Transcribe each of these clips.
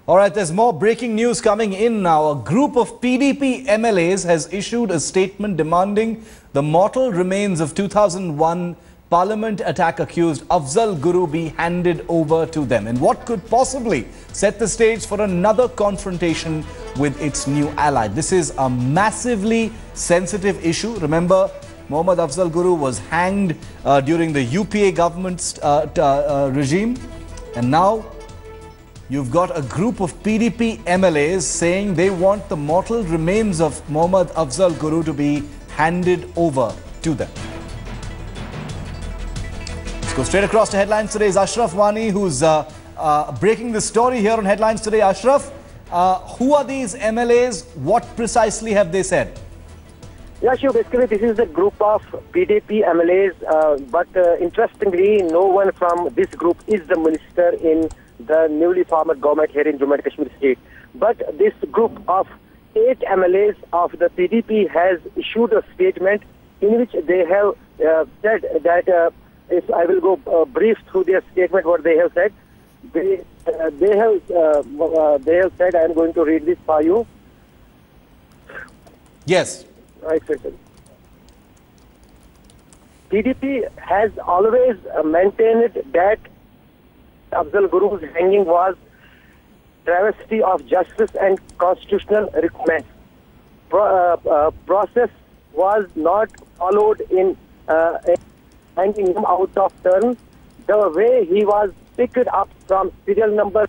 All right, there's more breaking news coming in now. A group of PDP MLAs has issued a statement demanding the mortal remains of 2001 Parliament attack accused Afzal Guru be handed over to them. And what could possibly set the stage for another confrontation with its new ally? This is a massively sensitive issue. Remember, Mohammad Afzal Guru was hanged during the UPA government's regime. And now you've got a group of PDP MLAs saying they want the mortal remains of Mohammad Afzal Guru to be handed over to them. Let's go straight across to headlines today. Is Ashraf Wani, who's breaking the story here on Headlines Today. Ashraf, who are these MLAs? What precisely have they said? Yeah, sure. Basically, this is a group of PDP MLAs, but interestingly, no one from this group is the minister in the newly formed government here in Jammu and Kashmir state. But this group of 8 MLAs of the PDP has issued a statement in which they have said that, if I will go brief through their statement, what they have said. They have said, I am going to read this for you. Yes. Right, PDP has always maintained that Afzal Guru's hanging was travesty of justice and constitutional requirements. Process was not followed in hanging him out of turn. The way he was picked up from serial number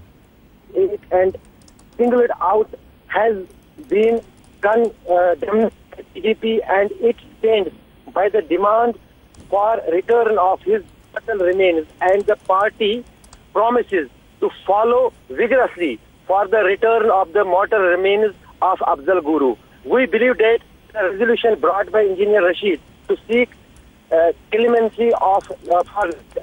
8 and singled out has been condemned by PDP, and it stands by the demand for return of his mortal remains, and the party promises to follow vigorously for the return of the mortal remains of Afzal Guru. We believe that the resolution brought by Engineer Rashid to seek clemency for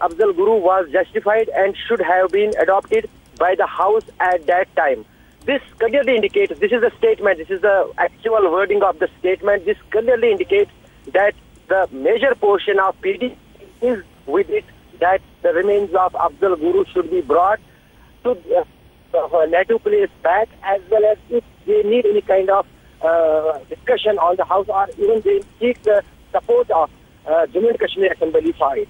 Afzal Guru was justified and should have been adopted by the House at that time. This clearly indicates, this is a statement, this is the actual wording of the statement, this clearly indicates that the major portion of PDP is with it, that the remains of Afzal Guru should be brought to a native place back, as well as if they need any kind of discussion on the House, or even they seek the support of Jammu and Kashmir Assembly for it.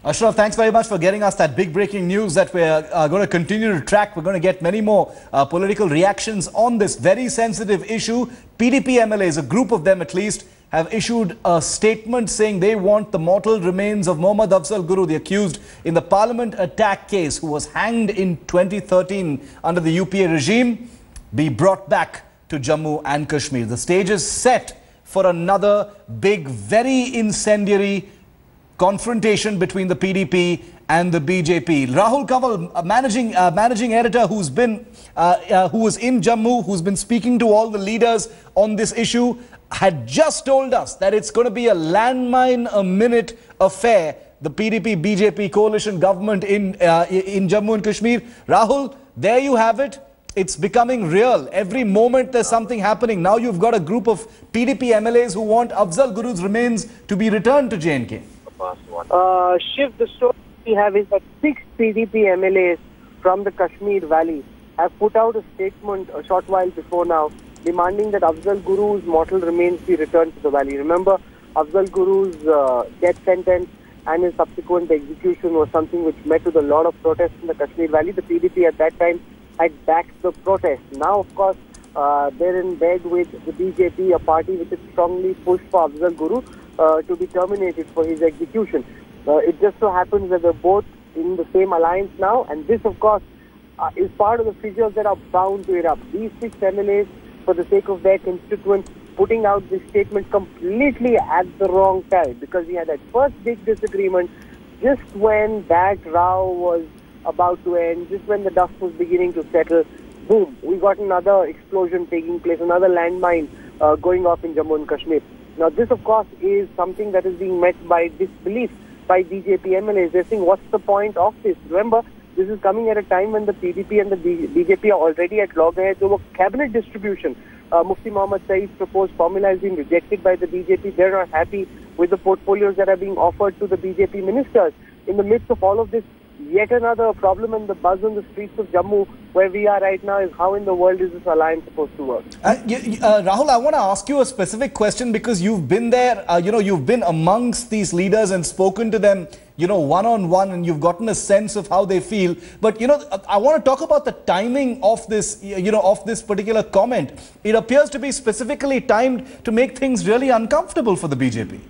Ashraf, thanks very much for getting us that big breaking news that we're going to continue to track. We're going to get many more political reactions on this very sensitive issue. PDP MLAs, a group of them at least, have issued a statement saying they want the mortal remains of Mohammad Afzal Guru, the accused in the Parliament attack case, who was hanged in 2013 under the UPA regime, be brought back to Jammu and Kashmir. The stage is set for another big, very incendiary confrontation between the PDP and the BJP. Rahul Kanwal, managing editor who was in Jammu, who's been speaking to all the leaders on this issue, had just told us that it's going to be a landmine a minute affair, the PDP-BJP coalition government in Jammu and Kashmir. Rahul, there you have it. It's becoming real. Every moment there's something happening. Now you've got a group of PDP MLAs who want Afzal Guru's remains to be returned to J&K. Shiv, the story we have is that 6 PDP MLAs from the Kashmir Valley have put out a statement a short while before now, demanding that Afzal Guru's mortal remains be returned to the valley. Remember, Afzal Guru's death sentence and his subsequent execution was something which met with a lot of protests in the Kashmir Valley. The PDP at that time had backed the protest. Now, of course, they're in bed with the BJP, a party which is strongly pushed for Afzal Guru to be terminated for his execution. It just so happens that they're both in the same alliance now, and this, of course, is part of the fissures that are bound to erupt. These 6 MLAs, for the sake of their constituents, putting out this statement completely at the wrong time, because we had that first big disagreement just when that row was about to end, just when the dust was beginning to settle. Boom, we got another explosion taking place, another landmine going off in Jammu and Kashmir. Now this, of course, is something that is being met by disbelief by BJP MLAs. They're saying, what's the point of this? Remember, this is coming at a time when the PDP and the BJP are already at loggerheads over cabinet distribution. Mufti Muhammad Saeed's proposed formula has been rejected by the BJP. They're not happy with the portfolios that are being offered to the BJP ministers. In the midst of all of this yet another problem, and the buzz on the streets of Jammu where we are right now is how in the world is this alliance supposed to work? Rahul, I want to ask you a specific question because you've been there, you've been amongst these leaders and spoken to them, one-on-one, and you've gotten a sense of how they feel. But, I want to talk about the timing of this, of this particular comment. It appears to be specifically timed to make things really uncomfortable for the BJP.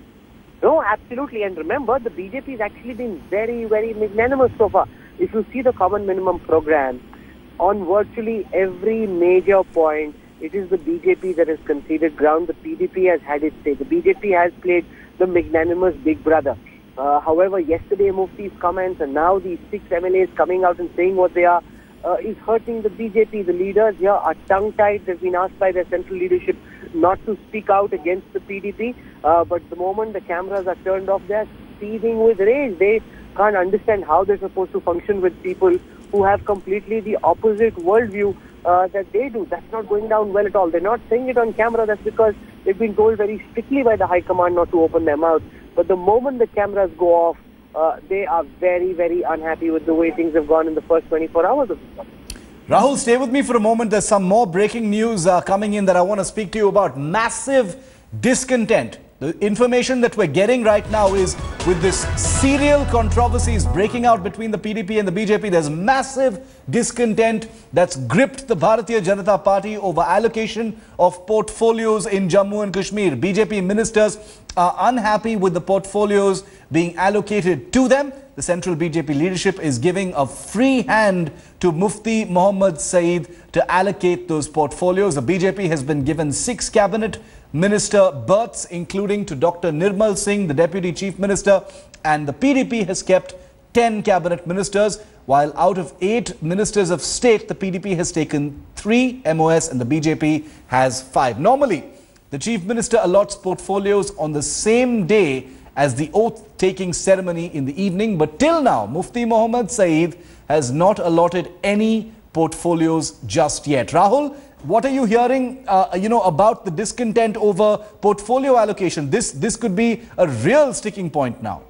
No, absolutely. And remember, the BJP has actually been very, very magnanimous so far. If you see the common minimum program, on virtually every major point, it is the BJP that has conceded ground. The PDP has had its say. The BJP has played the magnanimous big brother. However, yesterday Mufti's comments and now these 6 MLAs coming out and saying what they are is hurting the BJP. The leaders here are tongue-tied. They've been asked by their central leadership not to speak out against the PDP. But the moment the cameras are turned off, they're seething with rage. They can't understand how they're supposed to function with people who have completely the opposite worldview that they do. That's not going down well at all. They're not saying it on camera. That's because they've been told very strictly by the High Command not to open their mouth. But the moment the cameras go off, they are very, very unhappy with the way things have gone in the first 24 hours of this. Rahul, stay with me for a moment. There's some more breaking news coming in that I want to speak to you about. Massive discontent. The information that we're getting right now is with this serial controversies breaking out between the PDP and the BJP, there's massive discontent that's gripped the Bharatiya Janata Party over allocation of portfolios in Jammu and Kashmir. BJP ministers are unhappy with the portfolios being allocated to them. The central BJP leadership is giving a free hand to Mufti Mohammad Saeed to allocate those portfolios. The BJP has been given 6 cabinet minister berths, including to Dr. Nirmal Singh, the Deputy Chief Minister, and the PDP has kept 10 cabinet ministers, while out of 8 ministers of state, the PDP has taken 3 MOS and the BJP has 5. Normally, the Chief Minister allots portfolios on the same day as the oath-taking ceremony in the evening, but till now, Mufti Mohammad Saeed has not allotted any portfolios just yet. Rahul, what are you hearing, about the discontent over portfolio allocation? This could be a real sticking point now.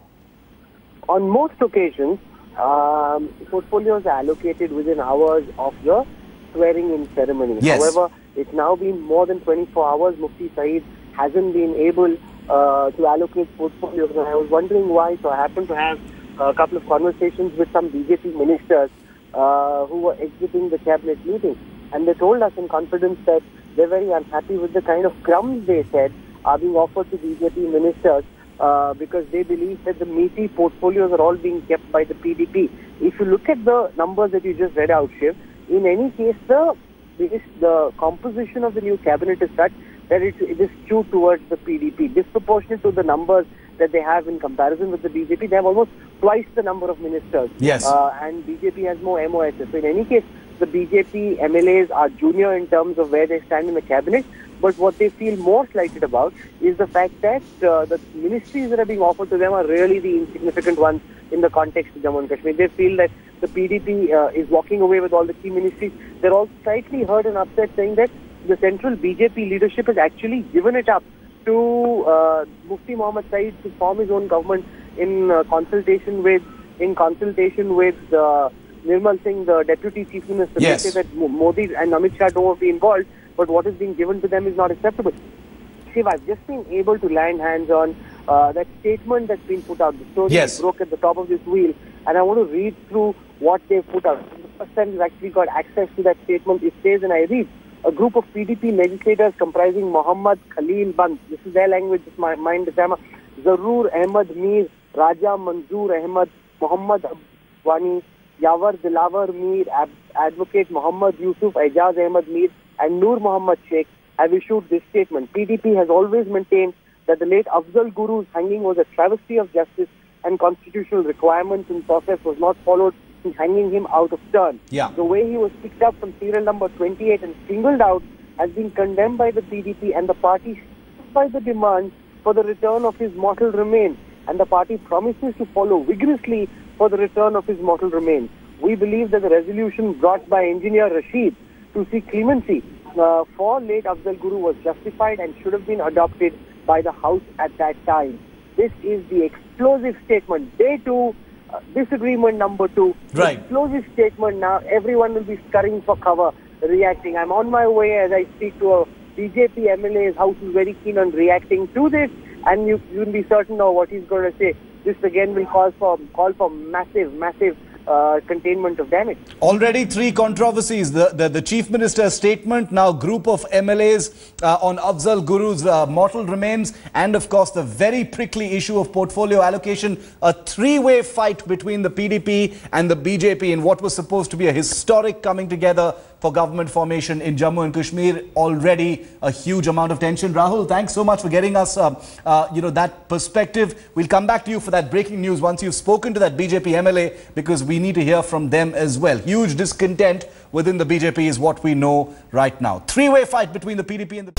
On most occasions, portfolios are allocated within hours of the swearing-in ceremony. Yes. However, it's now been more than 24 hours. Mufti Saeed hasn't been able to allocate portfolios. And I was wondering why. So I happened to have a couple of conversations with some BJP ministers who were exiting the cabinet meeting. And they told us in confidence that they're very unhappy with the kind of crumbs, they said, are being offered to BJP ministers because they believe that the meaty portfolios are all being kept by the PDP. If you look at the numbers that you just read out, Shiv, in any case, the composition of the new cabinet is such that it is skewed towards the PDP, disproportionate to the numbers that they have in comparison with the BJP. They have almost twice the number of ministers. Yes. And BJP has more MOS. So in any case, the BJP MLAs are junior in terms of where they stand in the cabinet. But what they feel more slighted about is the fact that the ministries that are being offered to them are really the insignificant ones in the context of Jammu and Kashmir. They feel that the PDP is walking away with all the key ministries. They're all slightly hurt and upset, saying that the central BJP leadership has actually given it up to Mufti Mohammad Saeed to form his own government in consultation with Nirmal Singh, the Deputy Chief Minister. Yes. They say that Modi and Amit Shah don't want to be involved, but what is being given to them is not acceptable. Shiv, I've just been able to land hands on that statement that's been put out. The story Yes. broke at the top of this wheel, and I want to read through what they've put out. The first time we've actually got access to that statement. It says, and I read, a group of PDP legislators comprising Muhammad Khalil Band, this is their language, it's my mind, Zarur Ahmad Mir, Raja Manzoor Ahmad, Muhammad Wani, Yawar Dilawar Mir, Advocate Muhammad Yusuf, Ijaz Ahmad Mir, and Noor Muhammad Sheikh have issued this statement. PDP has always maintained that the late Afzal Guru's hanging was a travesty of justice and constitutional requirements in process was not followed in hanging him out of turn. Yeah. The way he was picked up from serial number 28 and singled out has been condemned by the PDP, and the party stood by the demand for the return of his mortal remains, and the party promises to follow vigorously for the return of his mortal remains. We believe that the resolution brought by Engineer Rashid to seek clemency for late Afzal Guru was justified and should have been adopted by the House at that time. This is the explosive statement. They too disagreement number 2. Right. Explosive statement now. Everyone will be scurrying for cover, reacting. I'm on my way as I speak to a BJP MLA's house who's very keen on reacting to this, and you can be certain of what he's going to say. This again will call for massive containment of damage. Already 3 controversies. The Chief Minister's statement, now group of MLAs on Afzal Guru's mortal remains, and of course the very prickly issue of portfolio allocation. A 3-way fight between the PDP and the BJP in what was supposed to be a historic coming together for government formation in Jammu and Kashmir. Already a huge amount of tension. Rahul, thanks so much for getting us that perspective. We'll come back to you for that breaking news once you've spoken to that BJP MLA, because we need to hear from them as well. Huge discontent within the BJP is what we know right now. 3-way fight between the PDP and the